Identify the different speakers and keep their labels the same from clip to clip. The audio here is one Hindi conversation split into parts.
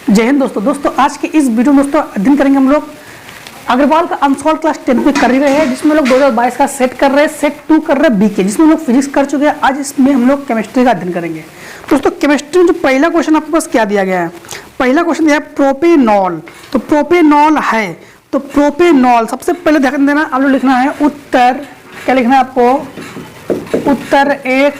Speaker 1: जय हिंद दोस्तों आज के इस वीडियो में दोस्तों अध्ययन करेंगे हम लोग अग्रवाल का अनसॉल्व क्लास 10 में कर ही रहे हैं, जिसमें लोग 2022 का सेट कर रहे हैं, सेट 2 कर रहे हैं बीके, जिसमें हम लोग फिजिक्स कर चुके हैं। आज इसमें हम लोग केमिस्ट्री का अध्ययन करेंगे। दोस्तों केमिस्ट्री में जो पहला क्वेश्चन आपके पास क्या दिया गया है, पहला क्वेश्चन दिया है प्रोपेनॉल। तो प्रोपेनॉल है तो प्रोपेनॉल सबसे पहले ध्यान देना, आप लोग लिखना है उत्तर, क्या लिखना है आपको, उत्तर एक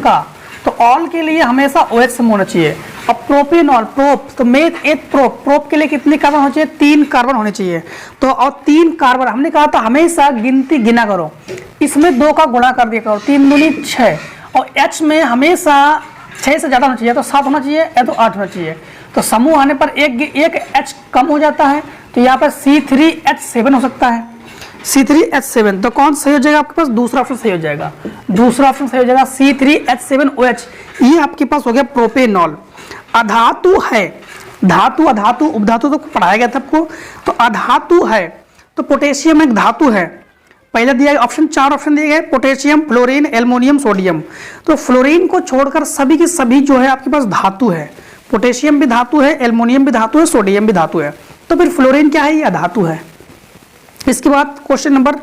Speaker 1: का। तो ऑल के लिए हमेशा OH से होना चाहिए। अब प्रोपेनॉल प्रोप, तो मेथ एक प्रोप के लिए कितने कार्बन होने चाहिए, 3 कार्बन होने चाहिए। तो और 3 कार्बन हमने कहा था हमेशा गिनती गिना करो, इसमें 2 का गुणा कर दिया करो, 3 दूनी 6। और H में हमेशा 6 से ज़्यादा होना चाहिए, तो 7 होना चाहिए या तो 8 होना चाहिए। तो समूह आने पर एक H कम हो जाता है, तो यहाँ पर C3H7 हो सकता है, C3H7। तो कौन सही हो जाएगा आपके पास, दूसरा ऑप्शन सही हो जाएगा, दूसरा ऑप्शन सही हो जाएगा C3H7OH। ये आपके पास हो गया प्रोपेनॉल। अधातु है, धातु अधातु उपधातु तो पढ़ाया गया था आपको। तो अधातु है तो पोटेशियम एक धातु है, पहले दिया गया ऑप्शन, 4 ऑप्शन दिए गए, पोटेशियम, फ्लोरीन, एल्युमिनियम, सोडियम। तो फ्लोरीन को छोड़कर सभी की सभी जो है आपके पास धातु है, पोटेशियम भी धातु है, एल्युमिनियम भी धातु है, सोडियम भी धातु है। तो फिर फ्लोरीन क्या है, ये अधातु है। इसके बाद क्वेश्चन नंबर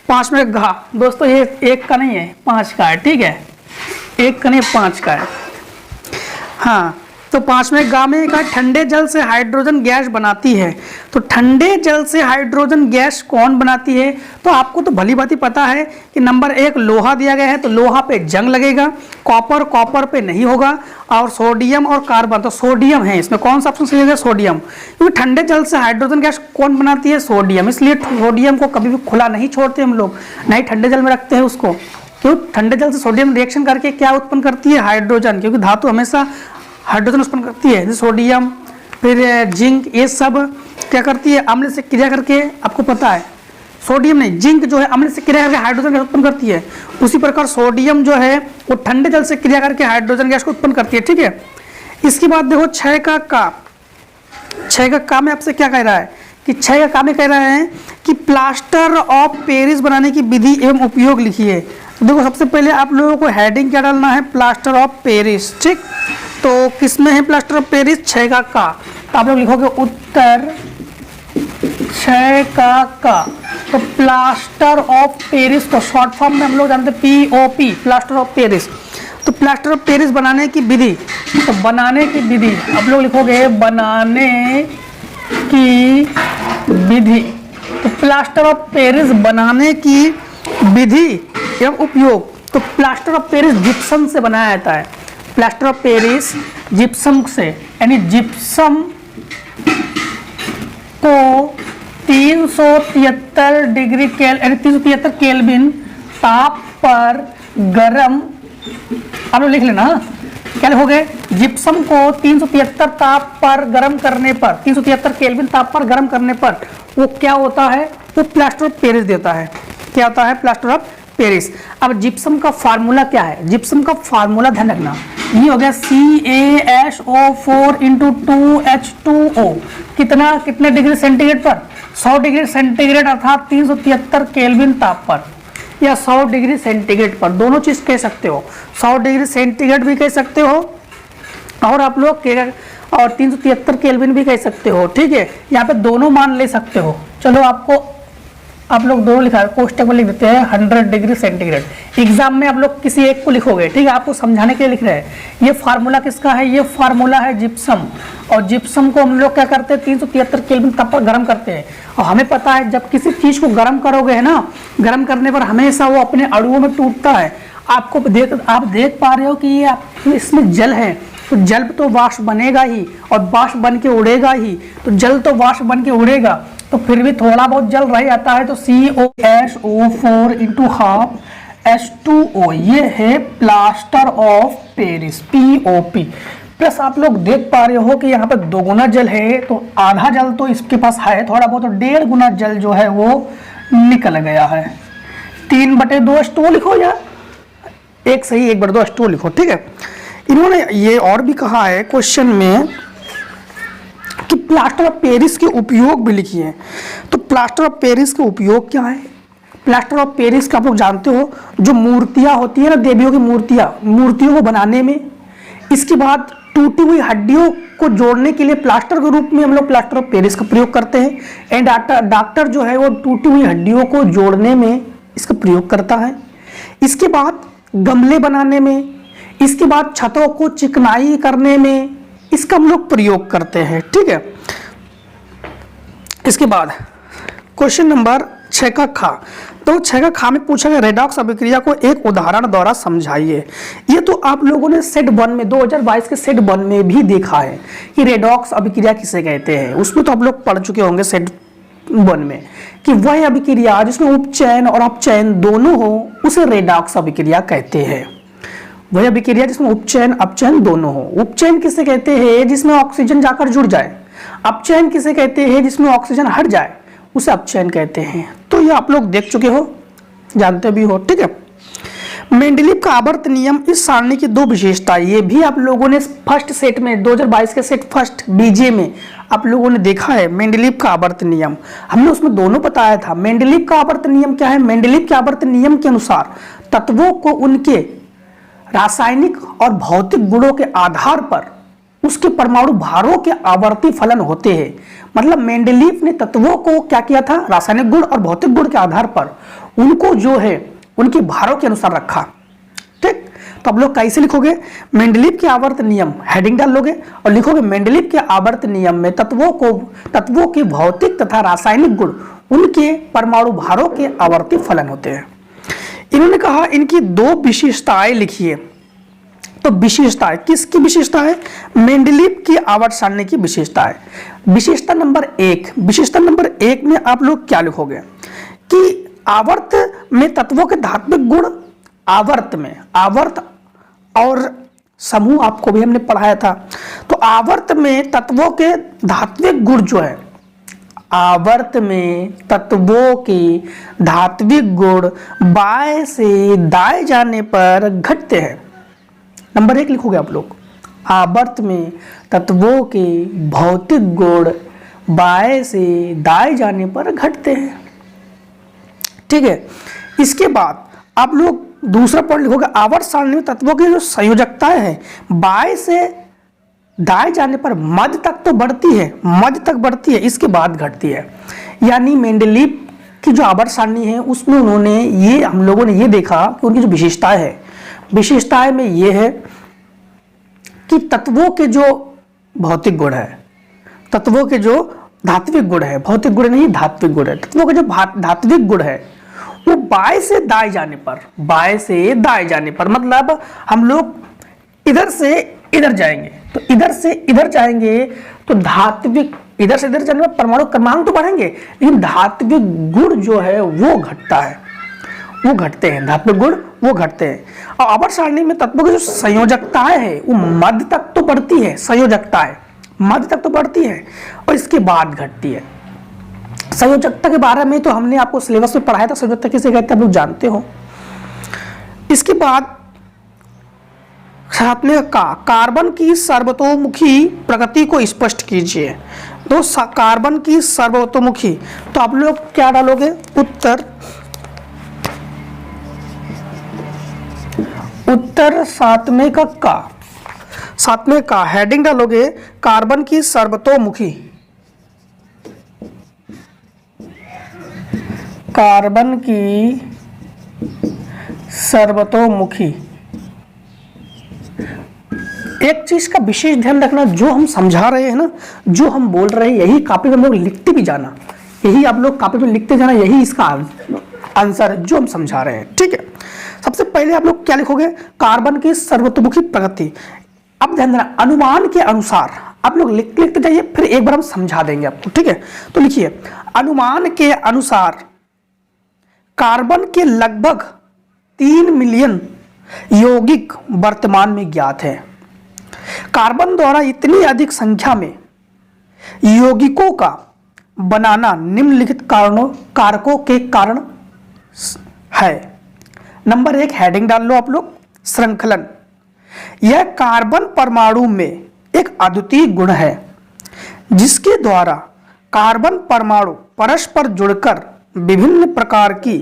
Speaker 1: 5 में घा, दोस्तों ये 1 का नहीं है 5 का है, ठीक है, 1 का नहीं 5 का है। हाँ, तो 5 में गा में कहा ठंडे जल से हाइड्रोजन गैस बनाती है। तो ठंडे जल से हाइड्रोजन गैस कौन बनाती है, तो आपको तो भली भांति पता है कि नंबर 1 लोहा दिया गया है, तो लोहा पे जंग लगेगा, कॉपर पे नहीं होगा, और सोडियम और कार्बन, तो सोडियम है इसमें। कौन सा ऑप्शन सही होगा, सोडियम, क्योंकि ठंडे जल से हाइड्रोजन गैस कौन बनाती है, सोडियम। इसलिए सोडियम को कभी भी खुला नहीं छोड़ते हम लोग, नहीं ठंडे जल में रखते हैं उसको। क्यों, ठंडे जल से सोडियम रिएक्शन करके क्या उत्पन्न करती है, हाइड्रोजन, क्योंकि धातु हमेशा हाइड्रोजन उत्पन्न करती है। जैसे सोडियम, फिर जिंक, ये सब क्या करती है, अम्ल से क्रिया करके, आपको पता है सोडियम नहीं, जिंक जो है अम्ल से क्रिया करके हाइड्रोजन गैस उत्पन्न करती है। उसी प्रकार सोडियम जो है वो ठंडे जल से क्रिया करके हाइड्रोजन गैस को उत्पन्न करती है, ठीक है। इसके बाद देखो 6 का में आपसे क्या कह रहा है कि 6 का में कह रहा है कि प्लास्टर ऑफ पेरिस बनाने की विधि एवं उपयोग लिखिए। तो देखो सबसे पहले आप लोगों को हेडिंग क्या डालना है, प्लास्टर ऑफ पेरिस, ठीक। तो किसमें है प्लास्टर ऑफ पेरिस, 6 का। तो आप लोग लिखोगे उत्तर 6 का। तो प्लास्टर ऑफ पेरिस को शॉर्ट फॉर्म में हम लोग जानते हैं POP, प्लास्टर ऑफ पेरिस। तो प्लास्टर ऑफ पेरिस बनाने की विधि, तो बनाने की विधि आप लोग लिखोगे बनाने की विधि। तो प्लास्टर ऑफ पेरिस बनाने की विधि एवं उपयोग। तो प्लास्टर ऑफ पेरिस जिप्सम से बनाया जाता है, प्लास्टर ऑफ पेरिस जिप्सम से, यानी जिप्सम को 373 डिग्री यानी 373 केल्विन ताप पर गर्म, आप लोग लिख लेना, क्या लिखोगे, जिप्सम को 373 ताप पर गर्म करने पर, 373 केल्विन ताप पर गर्म करने पर वो क्या होता है, वो प्लास्टर ऑफ पेरिस देता है। क्या होता है, प्लास्टर ऑफ पेरिस। अब जिप्सम का फार्मूला क्या है, जिप्सम का फार्मूला ध्यान रखना, ये हो गया CaSO4 × 2H2O। कितने डिग्री सेंटीग्रेड पर, 100 डिग्री सेंटीग्रेड अर्थात 373 केल्विन ताप पर, या 100 डिग्री सेंटीग्रेड पर, दोनों चीज कह सकते हो, 100 डिग्री सेंटीग्रेड भी कह सकते हो और आप लोग और 373 केल्विन भी कह सकते हो, ठीक है। यहाँ पे दोनों मान ले सकते हो। चलो आप लोग दोनों लिखा है, कोष्टक में लिख देते हैं 100 डिग्री सेंटीग्रेड। एग्जाम में आप लोग किसी एक को लिखोगे, ठीक है, आपको समझाने के लिए लिख रहे हैं। ये फार्मूला किसका है, ये फार्मूला है जिप्सम। और जिप्सम को हम लोग क्या करते हैं, 373 केल्विन ताप पर गर्म करते हैं। और हमें पता है जब किसी चीज को गर्म करोगे है ना, गर्म करने पर हमेशा वो अपने अणुओं में टूटता है। आप देख पा रहे हो कि ये इसमें जल है, तो जल तो वाष्प बनेगा ही और वाष्प बन के उड़ेगा ही, तो जल तो वाष्प बन के उड़ेगा, तो फिर भी थोड़ा बहुत जल रह जाता है। तो CaSO4 × 1/2H2O, ये है plaster of Paris, POP। Plus आप लोग देख पा रहे हो कि यहाँ पे 2 गुना जल है, तो आधा जल तो इसके पास है थोड़ा बहुत, तो 1.5 गुना जल जो है वो निकल गया है। 3/2H2O लिखो, या 1 सही 1/2H2O लिखो, ठीक है। इन्होंने ये और भी कहा है क्वेश्चन में कि प्लास्टर ऑफ पेरिस के उपयोग भी लिखिए। तो प्लास्टर ऑफ पेरिस के उपयोग क्या है, प्लास्टर ऑफ पेरिस का आप लोग जानते हो, जो मूर्तियां होती है ना, देवियों की मूर्तियों को बनाने में। इसके बाद टूटी हुई हड्डियों को जोड़ने के लिए प्लास्टर के रूप में हम लोग प्लास्टर ऑफ पेरिस का प्रयोग करते हैं। एंड डॉक्टर जो है वो टूटी हुई हड्डियों को जोड़ने में इसका प्रयोग करता है। इसके बाद गमले बनाने में, इसके बाद छतों को चिकनाई करने में इसका हम लोग प्रयोग करते हैं। ठीक है, इसके बाद क्वेश्चन नंबर 6 का खा। तो 6 का खा में पूछा गया रेडॉक्स अभिक्रिया को एक उदाहरण द्वारा समझाइए। ये तो आप लोगों ने सेट 1 में 2022 के सेट 1 में भी देखा है कि रेडॉक्स अभिक्रिया किसे कहते हैं। उसमें तो आप लोग पढ़ चुके होंगे सेट 1 में कि वह अभिक्रिया जिसमें उपचयन और अपचयन दोनों हो उसे रेडॉक्स अभिक्रिया कहते हैं। वह अभिक्रिया जिसमें उपचयन अपचयन दोनों हो। उपचयन किसे कहते हैं? जिसमें ऑक्सीजन जाकर जुड़ जाए। अपचयन किसे कहते हैं? जिसमें ऑक्सीजन हट जाए, उसे अपचयन कहते हैं। तो ये आप लोग देख चुके हो, जानते भी हो। ठीक है, मेंडलीव का आवर्त नियम इस सारणी की 2 विशेषताएं, ये भी आप लोगों ने फर्स्ट सेट में 2022 के सेट फर्स्ट बीजे में आप लोगों ने देखा है। मेंडलीव का आवर्त नियम हमने उसमें दोनों बताया था। मेंडलीव का आवर्त नियम क्या है? मेंडलीव के आवर्त नियम के अनुसार तत्वों को उनके रासायनिक और भौतिक गुणों के आधार पर उसके परमाणु भारों के आवर्ती फलन होते हैं। मतलब मेंडलीव ने तत्वों को क्या किया था? रासायनिक गुण और भौतिक गुण के आधार पर उनको जो है उनके भारों के अनुसार रखा। ठीक, तो आप लोग कैसे लिखोगे? मेंडलीव के आवर्त नियम हेडिंग डाल लोगे और लिखोगे मेंडलीव के आवर्त नियम में तत्वों के भौतिक तथा रासायनिक गुण उनके परमाणु भारों के आवर्ती फलन होते हैं। इन्होंने कहा इनकी 2 विशेषताएं लिखिए। तो विशेषताएं किसकी विशेषता है? मेंडलीव की आवर्त सारणी की विशेषता है। विशेषता नंबर 1 में आप लोग क्या लिखोगे कि आवर्त में तत्वों के धात्विक गुण, आवर्त और समूह आपको भी हमने पढ़ाया था। तो आवर्त में तत्वों के धात्विक गुण जो है, आवर्त में तत्वों के धात्विक गुण बाएं से दाएं जाने पर घटते हैं। नंबर 1 लिखोगे आप लोग, आवर्त में तत्वों के भौतिक गुण बाएं से दाएं जाने पर घटते हैं। ठीक है, इसके बाद आप लोग दूसरा पॉइंट लिखोगे, आवर्त सारणी में तत्वों की जो संयोजकताएं हैं बाएं से दाएं जाने पर मध्य तक तो बढ़ती है, इसके बाद घटती है। यानी मेंडलीव की जो आवर्त सारणी है उसमें हम लोगों ने ये देखा कि उनकी जो विशेषताएं में ये है कि तत्वों के जो भौतिक गुण है, तत्वों के जो धात्विक गुण है, भौतिक गुण नहीं धात्विक गुण है, तत्वों के जो धात्विक गुण है वो बाएं से दाएं जाने पर मतलब हम लोग इधर से इधर जाएंगे, तो इधर से इधर जाएंगे तो धात्विक, इधर से इधर जाने पर परमाणु क्रमांक तो बढ़ेंगे लेकिन धात्विक गुण जो है वो घटते हैं, धात्विक गुण वो घटते हैं। और आवर्त सारणी में तत्वों की जो संयोजकताएं है वो मध्य तक तो बढ़ती है, संयोजकताएं मध्य तक तो बढ़ती है और इसके बाद घटती है। संयोजकता के बारे में तो हमने आपको सिलेबस में पढ़ाया था, संयोजकता किसे कहते हैं आप लोग जानते हो। इसके बाद साथ में कार्बन की सर्वतोमुखी प्रगति को स्पष्ट कीजिए। तो कार्बन की सर्वतोमुखी, तो आप लोग क्या डालोगे? उत्तर साथ में का हेडिंग डालोगे कार्बन की सर्वतोमुखी, कार्बन की सर्वतोमुखी। एक चीज का विशेष ध्यान रखना, जो हम समझा रहे हैं ना, जो हम बोल रहे हैं यही कॉपी में हम लोग लिखते भी जाना, यही आप लोग कॉपी में लिखते जाना, यही इसका आंसर है जो हम समझा रहे हैं। ठीक है, सबसे पहले आप लोग क्या लिखोगे? कार्बन की सर्वतोमुखी प्रगति। अब ध्यान देना, अनुमान के अनुसार आप लोग लिखते जाइए, फिर एक बार हम समझा देंगे आपको। ठीक है, तो लिखिए अनुमान के अनुसार कार्बन के लगभग 3 मिलियन यौगिक वर्तमान में ज्ञात है। कार्बन द्वारा इतनी अधिक संख्या में यौगिकों का बनाना निम्नलिखित कारकों के कारण है। नंबर 1 हेडिंग डाल लो आप लोग, श्रृंखलन। यह कार्बन परमाणु में एक अद्वितीय गुण है जिसके द्वारा कार्बन परमाणु परस्पर जुड़कर विभिन्न प्रकार की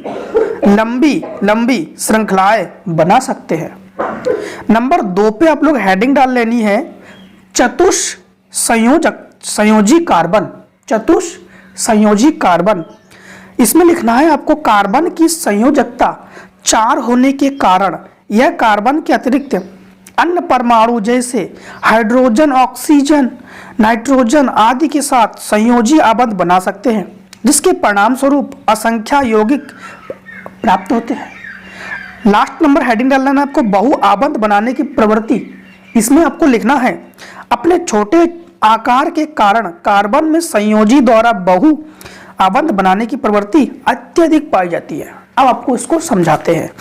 Speaker 1: लंबी श्रृंखलाएं बना सकते हैं। नंबर 2 पे आप लोग हेडिंग डाल लेनी है, संयोजी कार्बन, चतुष्संयोजी कार्बन। इसमें लिखना है आपको कार्बन की संयोजकता 4 होने के कारण यह कार्बन के अतिरिक्त अन्य परमाणु जैसे हाइड्रोजन, ऑक्सीजन, नाइट्रोजन आदि के साथ संयोजी आबंध बना सकते हैं, जिसके परिणाम स्वरूप असंख्य यौगिक प्राप्त होते हैं। लास्ट नंबर हेडिंग डालना है आपको बहु आबंध बनाने की प्रवृत्ति। इसमें आपको लिखना है अपने छोटे आकार के कारण कार्बन में संयोजी द्वारा बहु आबंध बनाने की प्रवृत्ति अत्यधिक पाई जाती है। अब आपको इसको समझाते हैं।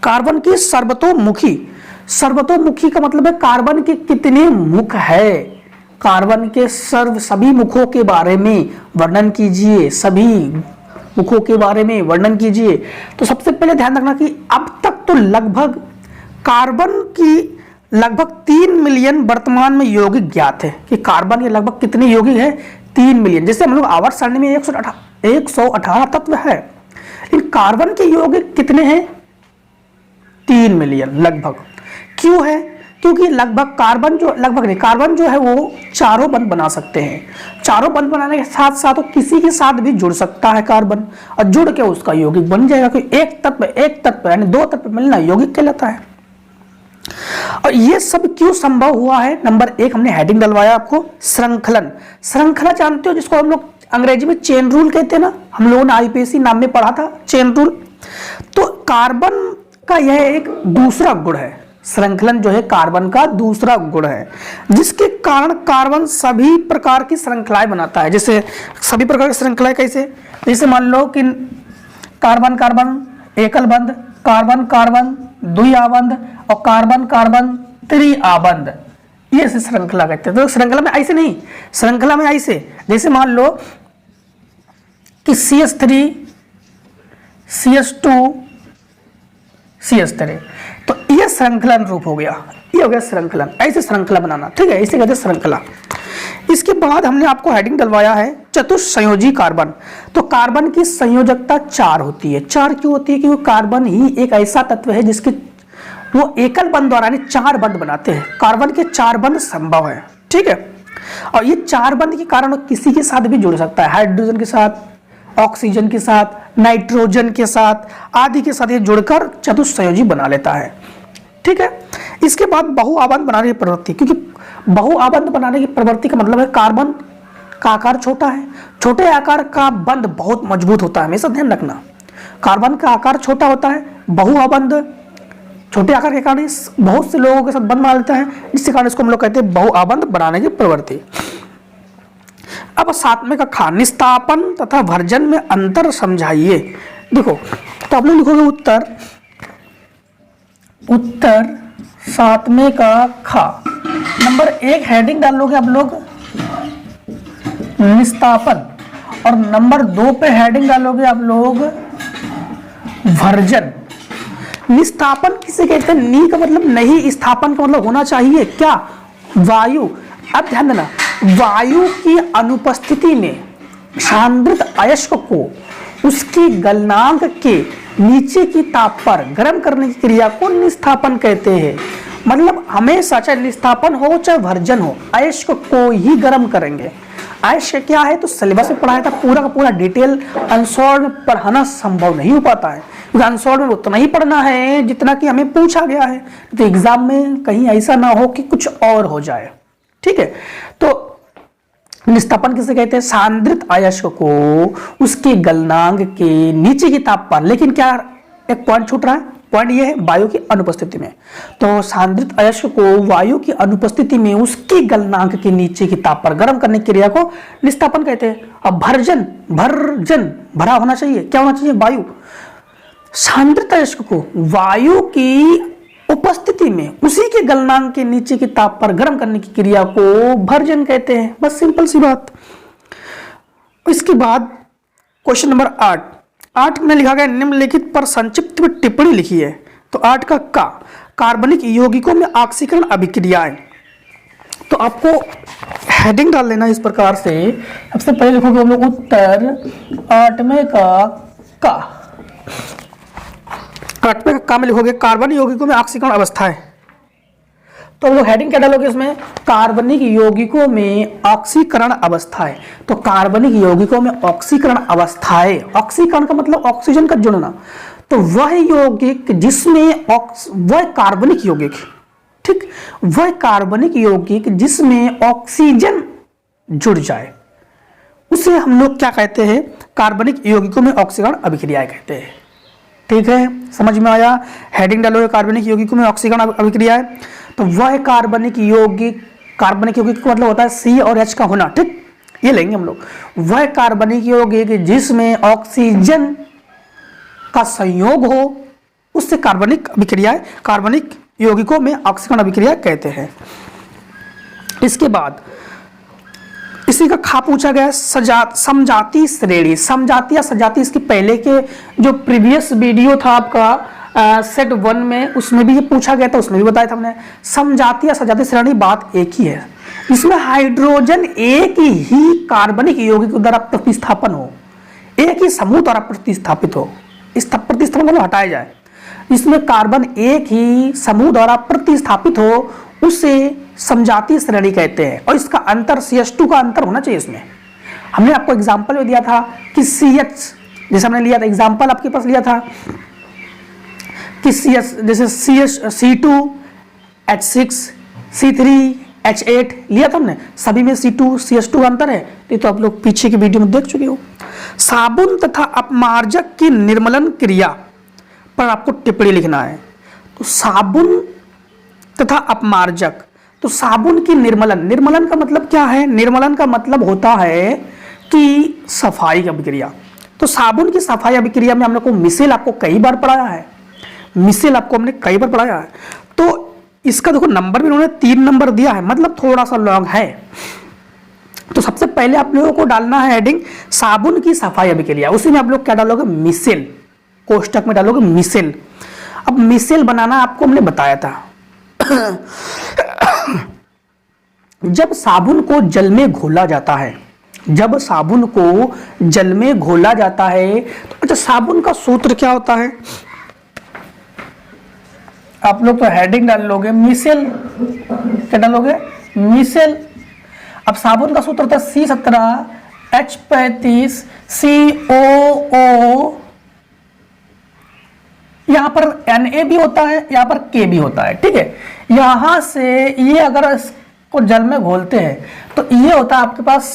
Speaker 1: कार्बन की सर्वतोमुखी, सर्वतोमुखी का मतलब है कार्बन के कितने मुख है, कार्बन के सभी मुखों के बारे में वर्णन कीजिए, सभी मुखों के बारे में वर्णन कीजिए। तो सबसे पहले ध्यान रखना कि अब तक तो लगभग कार्बन की लगभग 3 मिलियन वर्तमान में यौगिक ज्ञात है कि कार्बन के लगभग कितने यौगिक है, 3 मिलियन। जैसे हम लोग आवर्त सारणी में 118 तत्व है, लेकिन कार्बन के यौगिक कितने हैं, 3 मिलियन लगभग। क्यों है, क्योंकि लगभग कार्बन जो लगभग नहीं, कार्बन जो है वो चारों बंध बना सकते हैं। चारों बंध बनाने के साथ साथ वो किसी के साथ भी जुड़ सकता है कार्बन, और जुड़ के उसका यौगिक बन जाएगा। क्योंकि एक तत्व यानी 2 तत्व मिलना यौगिक कहलाता है। और ये सब क्यों संभव हुआ है, नंबर 1 हमने हेडिंग डलवाया आपको, श्रृंखलन। श्रृंखला जानते हो, जिसको हम लोग अंग्रेजी में चेन रूल कहते हैं ना, हम लोगों ने आईपीएससी नाम में पढ़ा था चेन रूल। तो कार्बन का यह एक दूसरा गुण है, श्रृंखलन जो है कार्बन का दूसरा गुण है, जिसके कारण कार्बन सभी प्रकार की श्रृंखलाएं बनाता है। जैसे सभी प्रकार की श्रृंखलाएं कैसे, जैसे मान लो कि कार्बन कार्बन एकल बंध, कार्बन कार्बन द्विआबंध और कार्बन कार्बन त्रिआबंध, ये श्रृंखला कहते हैं। तो श्रृंखला में ऐसे नहीं, श्रृंखला में ऐसे जैसे मान लो कि CH3 CH2 CH3, तो ये श्रृंखलन रूप हो गया, ये हो गया श्रृंखलन। ऐसे श्रृंखला बनाना, ठीक है, इसे कहते हैं श्रृंखला। इसके बाद हमने आपको हेडिंग डलवाया है चतुष्संयोजी कार्बन। तो कार्बन की संयोजकता 4 होती है। 4 क्यों होती है, क्योंकि कार्बन ही एक ऐसा तत्व है जिसके वो एकल बंध द्वारा यानी 4 बंध बनाते हैं। कार्बन के 4 बंध संभव है, ठीक है। और ये 4 बंध के कारण किसी के साथ भी जुड़ सकता है, हाइड्रोजन के साथ, ऑक्सीजन के साथ, नाइट्रोजन के साथ आदि के साथ ये जुड़कर चतुष्संयोजी बना लेता है, ठीक है। इसके बाद बहुआबंध बनाने की प्रवृत्ति, क्योंकि बहुआबंध बनाने की प्रवृत्ति का मतलब है कार्बन का आकार छोटा है, छोटे आकार का बंध बहुत मजबूत होता है, हमेशा ध्यान रखना। कार्बन का आकार छोटा होता है, बहुआबंध छोटे आकार के कारण बहुत से लोगों के साथ बंध बना लेता है, जिसके कारण इसको हम लोग कहते हैं बहुआबंध बनाने की प्रवृत्ति। अब 7 में का खा, निस्तापन तथा भर्जन में अंतर समझाइए। देखो तो आप लोग लिखोगे उत्तर 7 में का खा, नंबर 1 हेडिंग डाल लोगे आप लोग निस्तापन, और नंबर 2 पे हेडिंग डालोगे आप लोग भर्जन। निस्तापन किसे कहते हैं, नी का मतलब नहीं, स्थापन का मतलब होना चाहिए क्या, वायु। अब ध्यान देना, वायु की अनुपस्थिति में सांद्रित अयस्क को उसकी गलनांक के नीचे की ताप पर गर्म करने की क्रिया को निस्तापन कहते हैं। मतलब हमेशा चाहे निस्तापन हो चाहे भर्जन हो, अयस्क को ही गर्म करेंगे। अयस्क क्या है तो सिलेबस में पढ़ाया था, पूरा का पूरा डिटेल अनसॉल्व में पढ़ाना संभव नहीं हो पाता है, क्योंकि अनसॉल्व में उतना ही पढ़ना है जितना कि हमें पूछा गया है। तो एग्जाम में कहीं ऐसा ना हो कि कुछ और हो जाए, ठीक है। तो निस्तापन किसे कहते हैं, सांद्रित अयस्क को उसके गलनांक के नीचे की ताप पर, लेकिन क्या एक पॉइंट छूट रहा है, पॉइंट ये है वायु की अनुपस्थिति में। तो सांद्रित अयस्क को वायु की अनुपस्थिति में उसकी गलनांक के नीचे की ताप पर गर्म करने की क्रिया को निस्तापन कहते हैं। अब भर्जन, भर्जन भरा होना चाहिए, क्या होना चाहिए, वायु। सांद्रित अयस्क को वायु की उपस्थिति में उसी के गलनांक के नीचे की ताप पर गर्म करने की क्रिया को भर्जन कहते हैं, बस सिंपल सी बात। इसके बाद क्वेश्चन नंबर 8 में लिखा गया निम्नलिखित पर संक्षिप्त में टिप्पणी लिखी है। तो 8 का कार्बनिक यौगिकों में ऑक्सीकरण अभिक्रियाएं। तो आपको हेडिंग डाल लेना इस प्रकार से, सबसे पहले लिखोगे हम लोग उत्तर 8 में का 8 में का में लिखोगे कार्बन यौगिकों में ऑक्सीकरण अवस्था है। तो हम लोग हेडिंग क्या डालोगे इसमें, कार्बनिक यौगिकों में ऑक्सीकरण अवस्थाएं। तो कार्बनिक यौगिकों में ऑक्सीकरण अवस्थाएं, ऑक्सीकरण का मतलब ऑक्सीजन का जुड़ना, तो वह यौगिक जिसमें वह कार्बनिक यौगिक, ठीक, वह कार्बनिक यौगिक जिसमें ऑक्सीजन जुड़ जाए उसे हम लोग क्या कहते हैं, कार्बनिक यौगिकों में ऑक्सीकरण अभिक्रियाएं कहते हैं। ठीक है, समझ में आया। हेडिंग डालोगे कार्बनिक यौगिकों में ऑक्सीकरण अभिक्रियाएं, तो वह कार्बनिक यौगिक का मतलब होता है सी और एच का होना, ठीक, ये लेंगे हम लोग। वह कार्बनिक यौगिक जिसमें ऑक्सीजन का संयोग हो उससे कार्बनिक अभिक्रियाएं, कार्बनिक यौगिकों में ऑक्सीकरण अभिक्रिया कहते हैं। इसके बाद इसी का खा पूछा गया समजाती श्रेणी, समजाती या सजाती, इसके पहले के जो प्रीवियस वीडियो था आपका सेट 1 में, उसमें भी ये पूछा गया था, उसमें भी बताया था हमने। समजाती या सजाती श्रेणी बात एक ही है, इसमें हाइड्रोजन एक ही कार्बनिक यौगिक द्वारा प्रतिस्थापन हो, एक ही समूह द्वारा प्रतिस्थापित हो, इस प्रतिस्थापन को हटाया जाए, इसमें कार्बन एक ही समूह द्वारा प्रतिस्थापित हो उसे समजातीय श्रेणी कहते हैं। और इसका अंतर CH2 का अंतर होना चाहिए इसमें। हमने आपको एग्जांपल में दिया था कि CH, जैसे हमने लिया था एग्जांपल आपके पास लिया था कि CH जैसे C2 H6 C3 H8 लिया था हमने, सभी में C2 CH2 का अंतर है, ये तो आप लोग पीछे की वीडियो में देख चुके हो। साबुन तथा अपमार्जक की निर्मलन क्रिया पर आपको टिप्पणी लिखना है। तो साबुन तथा अपमार्जक, तो साबुन की निर्मलन, निर्मलन का मतलब क्या है, निर्मलन का मतलब होता है कि सफाई की अभिक्रिया। तो साबुन की सफाई अभिक्रिया में हम लोग को मिसेल आपको कई बार पढ़ाया है, मिसेल आपको हमने कई बार पढ़ाया है। तो इसका देखो नंबर भी उन्होंने 3 नंबर दिया है, मतलब थोड़ा सा लॉन्ग है। तो सबसे पहले आप लोगों को डालना है हेडिंग साबुन की सफाई अभिक्रिया, उसी में आप लोग क्या डालोगे, मिसेल, कोष्टक में डालोगे मिसेल। अब मिसेल बनाना आपको हमने बताया था जब साबुन को जल में घोला जाता है, जब साबुन को जल में घोला जाता है, तो अच्छा साबुन का सूत्र क्या होता है, आप लोग तो हेडिंग डाल लोगे मिसेल, क्या डालोगे, मिसेल। अब साबुन का सूत्र होता है C17 H35 COO, यहां पर Na भी होता है, यहां पर K भी होता है, ठीक है। यहां से ये अगर इसको जल में घोलते हैं तो ये होता है आपके पास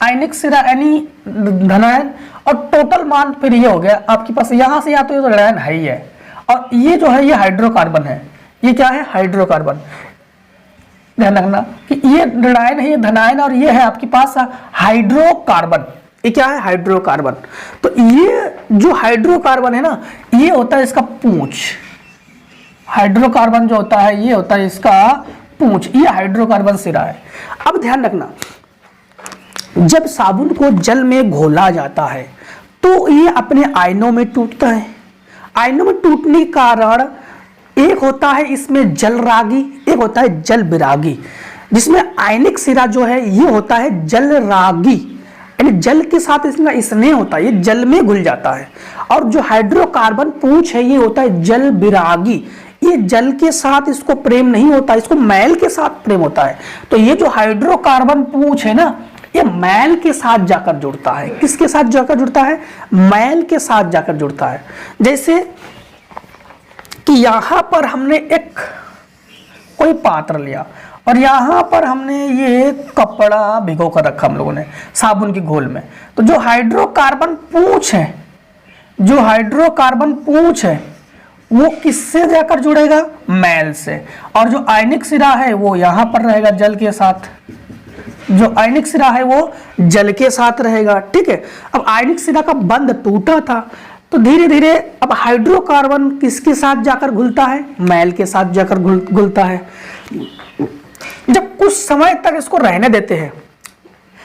Speaker 1: आयनिक सिरा यानी धनायन, और टोटल मान फिर ये हो गया आपके पास, यहां से या तो ये तो ऋणायन है ही है, और ये जो है ये हाइड्रोकार्बन है, ये क्या है, हाइड्रोकार्बन। ध्यान रखना कि ये ऋणायन है, ये धनायन, और ये है आपके पास हाइड्रोकार्बन, ये क्या है, हाइड्रोकार्बन। तो ये जो हाइड्रोकार्बन है ना, ये होता है इसका पूंछ, हाइड्रोकार्बन जो होता है ये होता है इसका पूंछ, ये हाइड्रोकार्बन सिरा है। अब ध्यान रखना, जब साबुन को जल में घोला जाता है तो ये अपने आयनों में टूटता है, आयनों में टूटने के कारण एक होता है इसमें जल रागी, एक होता है जल विरागी, जिसमें आयनिक सिरा जो है ये होता है जल रागी, यानी जल के साथ इसका स्नेह होता है, ये जल में घुल जाता है। और जो हाइड्रोकार्बन पूंछ है ये होता है जल विरागी, ये जल के साथ इसको प्रेम नहीं होता, इसको मैल के साथ प्रेम होता है। तो ये जो हाइड्रोकार्बन पूंछ है ना, ये मैल के साथ जाकर जुड़ता है, किसके साथ जाकर जुड़ता है, मैल के साथ जाकर जुड़ता है। जैसे कि यहां पर हमने एक कोई पात्र लिया और यहां पर हमने ये कपड़ा भिगो कर रखा हम लोगों ने साबुन की घोल में, तो जो हाइड्रोकार्बन पूंछ है, जो हाइड्रोकार्बन पूंछ है वो किससे जाकर जुड़ेगा, मैल से, और जो आयनिक सिरा है वो यहां पर रहेगा जल के साथ, जो आयनिक सिरा है वो जल के साथ रहेगा, ठीक है। अब आयनिक सिरा का बंध टूटा था तो धीरे धीरे अब हाइड्रोकार्बन किसके साथ जाकर घुलता है, मैल के साथ जाकर घुलता है। जब कुछ समय तक इसको रहने देते हैं,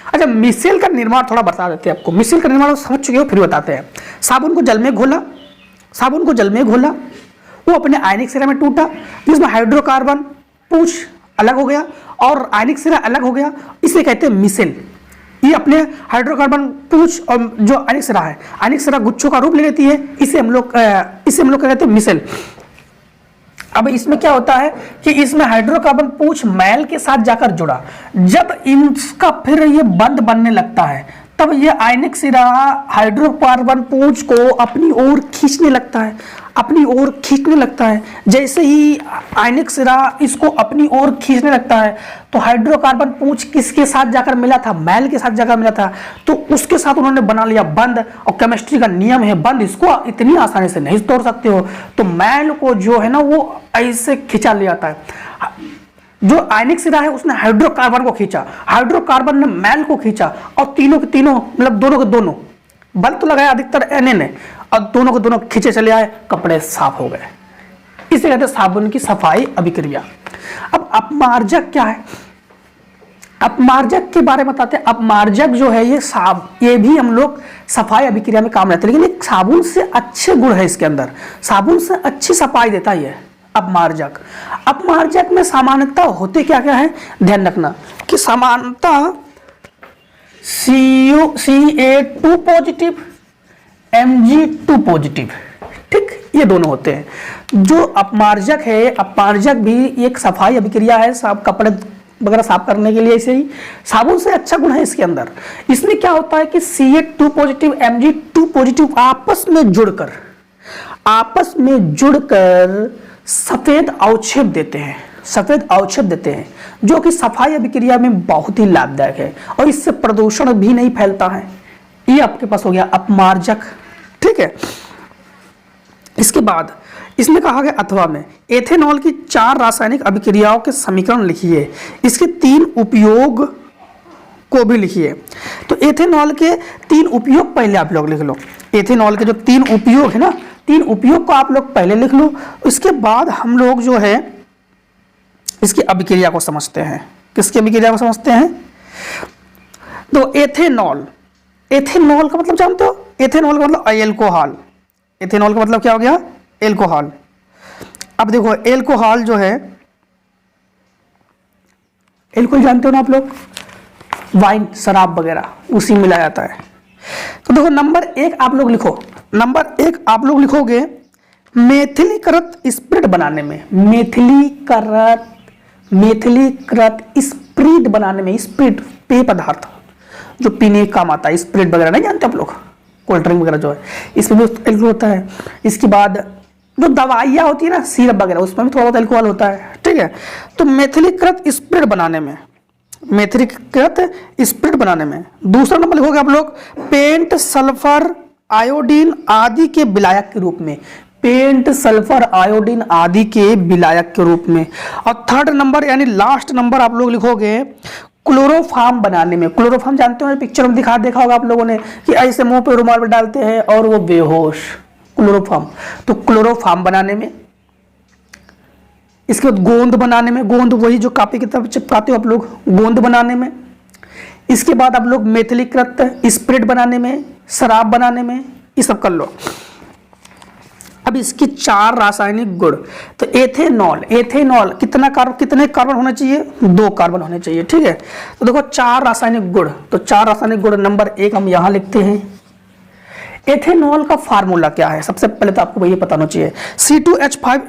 Speaker 1: अच्छा मिसेल का निर्माण थोड़ा बता देते हैं आपको, मिसेल का निर्माण समझ चुके हो फिर बताते हैं। साबुन को जल में घोला, साबुन को जल में घोला, वो अपने आयनिक सिरा में टूटा, जिसमें हाइड्रोकार्बन पूंछ अलग हो गया और आयनिक सिरा अलग हो गया, इसे कहते हैं मिसेल। ये अपने हाइड्रोकार्बन पूंछ और जो आयनिक सिरा है, आयनिक सिरा गुच्छों का रूप ले लेती है, इसे हम लोग कहते हैं मिसेल। अब इसमें क्या होता है कि इसमें हाइड्रोकार्बन पूंछ मैल के साथ जाकर जुड़ा, जब इनका फिर ये बंद बनने लगता है तब ये आयनिक सिरा हाइड्रोकार्बन पूंछ को अपनी ओर खींचने लगता है, अपनी ओर खींचने लगता है। जैसे ही आयनिक सिरा इसको अपनी ओर खींचने लगता है तो हाइड्रोकार्बन पूंछ किसके साथ जाकर मिला था, मैल के साथ जाकर मिला था, तो उसके साथ उन्होंने बना लिया बंद। और केमिस्ट्री का नियम है बंद इसको इतनी आसानी से नहीं तोड़ सकते हो, तो मैल को जो है ना वो ऐसे खींचा लिया जाता है। जो आयनिक सिरा है उसने हाइड्रोकार्बन को खींचा, हाइड्रोकार्बन ने मैल को खींचा, और तीनों के तीनों मतलब दोनों के दोनों बल तो लगाया अधिकतर Na ने, और दोनों के दोनों खींचे चले आए, कपड़े साफ हो गए। इसे कहते हैं साबुन की सफाई अभिक्रिया। अब अपमार्जक क्या है, अपमार्जक के बारे में बताते हैं। अपमार्जक जो है ये भी हम लोग सफाई अभिक्रिया में काम लेते हैं, लेकिन एक साबुन से अच्छे गुण है इसके अंदर, साबुन से अच्छी सफाई देता है अपमार्जक। अपमार्जक में सामान्यता होते क्या क्या है, ध्यान रखना कि सामान्यता Ca2 पॉजिटिव, Mg2 पॉजिटिव, ठीक, ये दोनों होते हैं। जो अपमार्जक है, अपमार्जक भी एक सफाई अभिक्रिया है, साफ कपड़े वगैरह साफ करने के लिए, ऐसे ही साबुन से अच्छा गुण है इसके अंदर। इसमें क्या होता है कि Ca2 पॉजिटिव, Mg2 पॉजिटिव आपस में जुड़कर सफेद अवक्षेप देते हैं, सफेद अवक्षेप देते हैं, जो कि सफाई अभिक्रिया में बहुत ही लाभदायक है, और इससे प्रदूषण भी नहीं फैलता है। ये आपके पास हो गया अपमार्जक, ठीक है। इसके बाद इसमें कहा गया अथवा में एथेनॉल की 4 रासायनिक अभिक्रियाओं के समीकरण लिखिए, इसके 3 उपयोग को भी लिखिए। तो एथेनॉल के 3 उपयोग पहले आप लोग लिख लो, एथेनॉल के जो 3 उपयोग है ना, 3 उपयोग को आप लोग पहले लिख लो। इसके बाद हम लोग जो है इसकी अभिक्रिया को समझते हैं। किसकी अभिक्रिया को समझते हैं? तो एथेनॉल, एथेनॉल का मतलब जानते हो? एथेनॉल का मतलब एल्कोहल, एथेनॉल का मतलब क्या हो गया? एल्कोहल। अब देखो एल्कोहल जो है, एल्कोहल जानते हो ना आप लोग, वाइन शराब वगैरह उसी में मिलाया जाता है। तो देखो नंबर 1 आप लोग लिखो, नंबर 1 आप लोग लिखोगे मेथिलीकृत स्प्रिट बनाने में, मेथिलीकृत स्प्रिट बनाने में, स्प्रिट पेय पदार्थ जो पीने का काम आता है, स्प्रिट वगैरह नहीं जानते आप लोग, कोल्ड ड्रिंक वगैरह जो है इसमें भी एल्कोहल होता है। इसके बाद जो दवाइयाँ होती है ना, सिरप वगैरह, उसमें भी थोड़ा बहुत एल्कोहल होता है, ठीक है। तो मेथिलीकृत स्प्रिट बनाने में, मेथिलीकृत स्प्रिट बनाने में। दूसरा नंबर लिखोगे आप लोग पेंट सल्फर आयोडीन आदि के विलायक के रूप में, पेंट सल्फर आयोडीन आदि के विलायक के रूप में। और थर्ड नंबर यानी लास्ट नंबर आप लोग लिखोगे क्लोरोफॉर्म बनाने में। क्लोरोफॉर्म जानते हो, पिक्चर में देखा होगा आप लोगों ने कि ऐसे मुंह पे रुमाल पे डालते हैं और वो बेहोश, क्लोरोफॉर्म। तो क्लोरोफॉर्म बनाने में। इसके बाद गोंद बनाने में, गोंद वही जो कापी की तरफ चिपकाते हो आप लोग, गोंद बनाने में। इसके बाद आप लोग मेथिलीकृत स्प्रिट बनाने में, शराब बनाने में, ये सब कर लो। अब इसके 4 रासायनिक गुण। तो एथेनॉल, एथेनॉल कितने कार्बन होने चाहिए? 2 कार्बन होने चाहिए, ठीक है। तो देखो 4 रासायनिक गुण, तो 4 रासायनिक गुण नंबर 1 हम यहां लिखते हैं। एथेनॉल का फार्मूला क्या है? सबसे पहले तो आपको ये पता होना चाहिए, C2H5,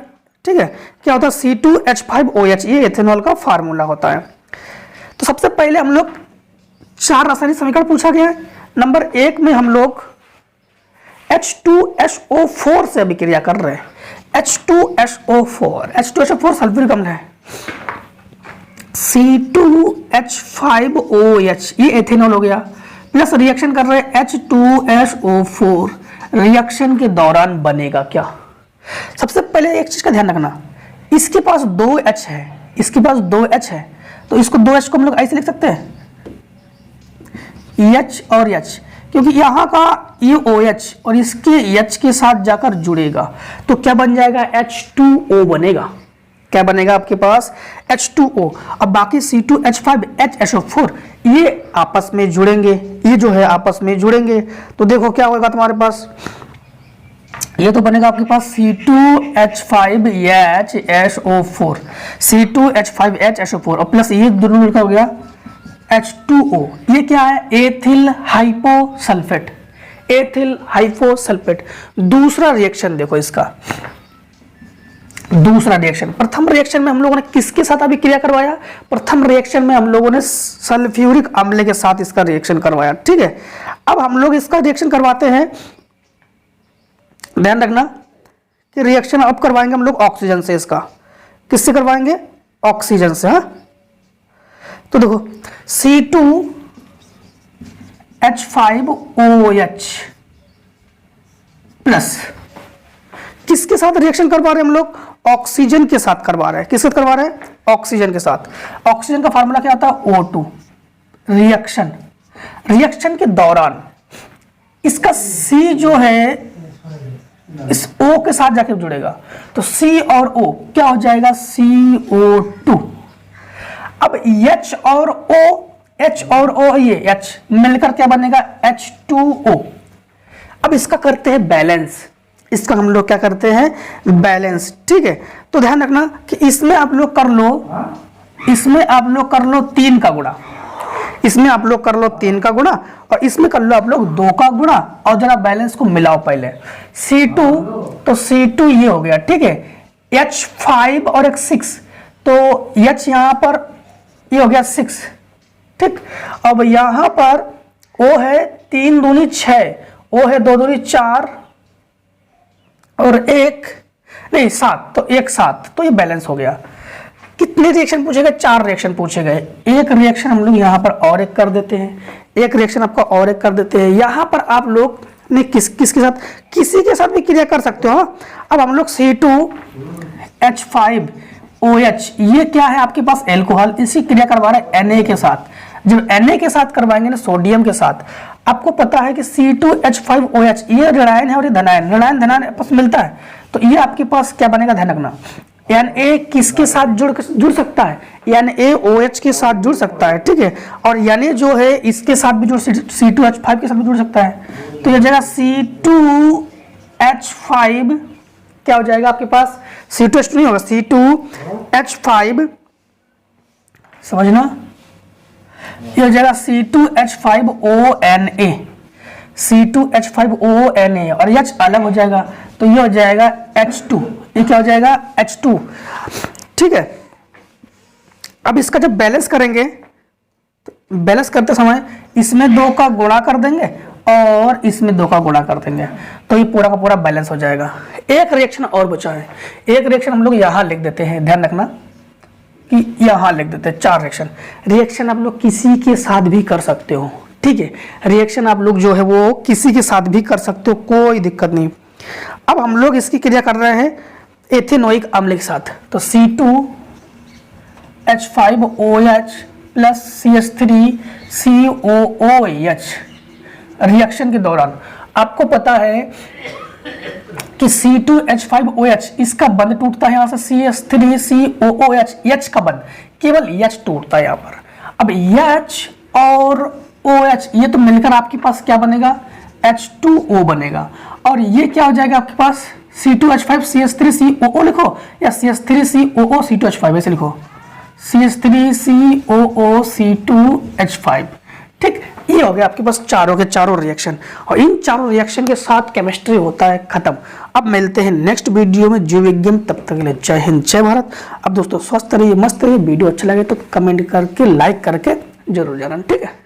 Speaker 1: ठीक है। क्या होता है? C2H5OH, ये एथेनॉल का फार्मूला होता है। तो सबसे पहले हम लोग 4 रासायनिक समीकरण पूछा गया है। नंबर 1 में हम लोग H2SO4 से अभिक्रिया कर रहे हैं, H2SO4 सल्फ्यूरिक अम्ल है। C2H5OH ये एथेनॉल हो गया, प्लस रिएक्शन कर रहे हैं H2SO4। रिएक्शन के दौरान बनेगा क्या? सबसे पहले एक चीज का ध्यान रखना, इसके पास 2 H है, इसके पास 2 H है, तो इसको 2 H को हम लोग ऐसे लिख सकते हैं, H और H, क्योंकि यहाँ का ये OH और इसके H के साथ जाकर जुड़ेगा तो क्या बन जाएगा? H2O बनेगा। क्या बनेगा आपके पास? H2O। अब बाकी C2H5HSO4 ये आपस में जुड़ेंगे, ये जो है आपस में जुड़ेंगे, तो देखो क्या होगा तुम्हारे पास, ये तो बनेगा आपके पास C2H5HSO4, C2H5HSO4 और प्लस ये दोनों मिलकर हो गया H2O। ये क्या है? Ethyl hyposulphate, ethyl hyposulphate. दूसरा रिएक्शन देखो इसका, दूसरा रिएक्शन, प्रथम रिएक्शन में हम लोगों ने किसके साथ अभी क्रिया करवाया? प्रथम रिएक्शन में हम लोगों ने सल्फ्यूरिक अम्ल के साथ इसका रिएक्शन करवाया, ठीक है। अब हम लोग इसका रिएक्शन करवाते हैं, ध्यान रखना कि रिएक्शन अब करवाएंगे हम लोग ऑक्सीजन से। इसका किससे करवाएंगे? ऑक्सीजन से। हाँ, तो देखो C2H5OH प्लस किसके साथ रिएक्शन करवा रहे हैं हम लोग? ऑक्सीजन के साथ करवा रहे हैं। किसके साथ करवा रहे हैं? ऑक्सीजन के साथ। ऑक्सीजन का फार्मूला क्या आता है? O2। रिएक्शन के दौरान इसका C जो है इस O के साथ जाके जुड़ेगा, तो C और O क्या हो जाएगा? CO2। अब H और O ये H मिलकर क्या बनेगा? H2O। अब इसका करते हैं बैलेंस, इसका हम लोग क्या करते हैं? बैलेंस, ठीक है। तो ध्यान रखना कि इसमें आप लोग कर लो 3 का गुणा, इसमें आप लोग कर लो 3 का गुणा और इसमें कर लो आप लोग 2 का गुणा और जरा बैलेंस को मिलाओ पहले। C2 तो C2 ये हो गया, ठीक है। H5 और एक 6 तो H यहां पर ये हो गया 6, ठीक। अब यहां पर O है 3 दूनी 6, O है 2 दूनी 4 और 7, तो 7, तो ये बैलेंस हो गया। कितने रिएक्शन पूछे गए? 4 रिएक्शन पूछे गए। एक रिएक्शन हम लोग यहाँ पर और एक कर देते हैं, एक रिएक्शन आपका और एक कर देते हैं। यहाँ पर आप लोग ने किसके साथ? किसी के साथ भी क्रिया कर सकते हो। अब हम लोग C2H5OH ये क्या है आपके पास? एल्कोहल, इसी क्रिया करवा रहे हैं Na के साथ। जब Na के साथ करवाएंगे ना सोडियम के साथ, आपको पता है कि C2H5OH ये ऋणायन है और ये धनायन, ऋणायन धनायन आपस मिलता है, तो ये आपके पास क्या बनेगा? ध्यान रखना Na किसके साथ जुड़ सकता है? NaOH के साथ जुड़ सकता है, ठीक है। और Na जो है इसके साथ भी C2H5 के साथ भी जुड़ सकता है, तो ये जाएगा C2H5 क्या हो जाएगा आपके पास? C2H2 नहीं होगा, C2H5 समझना, ये हो जाएगा C2H5ONA, C2H5ONA और H अलग हो जाएगा, तो ये हो जाएगा H2, ये क्या हो जाएगा? H2, ठीक है। अब इसका जब बैलेंस करेंगे, तो बैलेंस करते समय इसमें 2 का गुणा कर देंगे और इसमें 2 का गुणा कर देंगे, तो ये पूरा का पूरा बैलेंस हो जाएगा। एक रिएक्शन और बचा है, एक रिएक्शन हम लोग यहाँ लिख देते हैं, ध्यान रखना कि यहाँ लिख देते हैं 4 रिएक्शन। रिएक्शन आप लोग किसी के साथ भी कर सकते हो, ठीक है। रिएक्शन आप लोग जो है वो किसी के साथ भी कर सकते हो, कोई दिक्कत नहीं। अब हम लोग इसकी क्रिया कर रहे हैं एथेनोइक अम्ल के साथ, तो C2H5OH प्लस CH3COOH रिएक्शन के दौरान आपको पता है कि C2H5OH इसका बंध टूटता है यहाँ से CH3COOH, H का बंध केवल H टूटता है यहाँ पर। अब H और OH ये तो मिलकर आपके पास क्या बनेगा? H2O बनेगा और ये क्या हो जाएगा आपके पास? C2H5 CH3COO लिखो या CH3COO C2H5 ऐसे लिखो, CH3COO C2H5, ठीक। ये हो गया आपके पास चारों के चारों रिएक्शन और इन चारों रिएक्शन के साथ केमिस्ट्री होता है खत्म। अब मिलते हैं नेक्स्ट वीडियो में जीव विज्ञान, तब तक के लिए जय हिंद जय भारत। अब दोस्तों स्वस्थ रहिए, मस्त रहिए। वीडियो अच्छा लगे तो कमेंट करके लाइक करके जरूर जाना, ठीक है।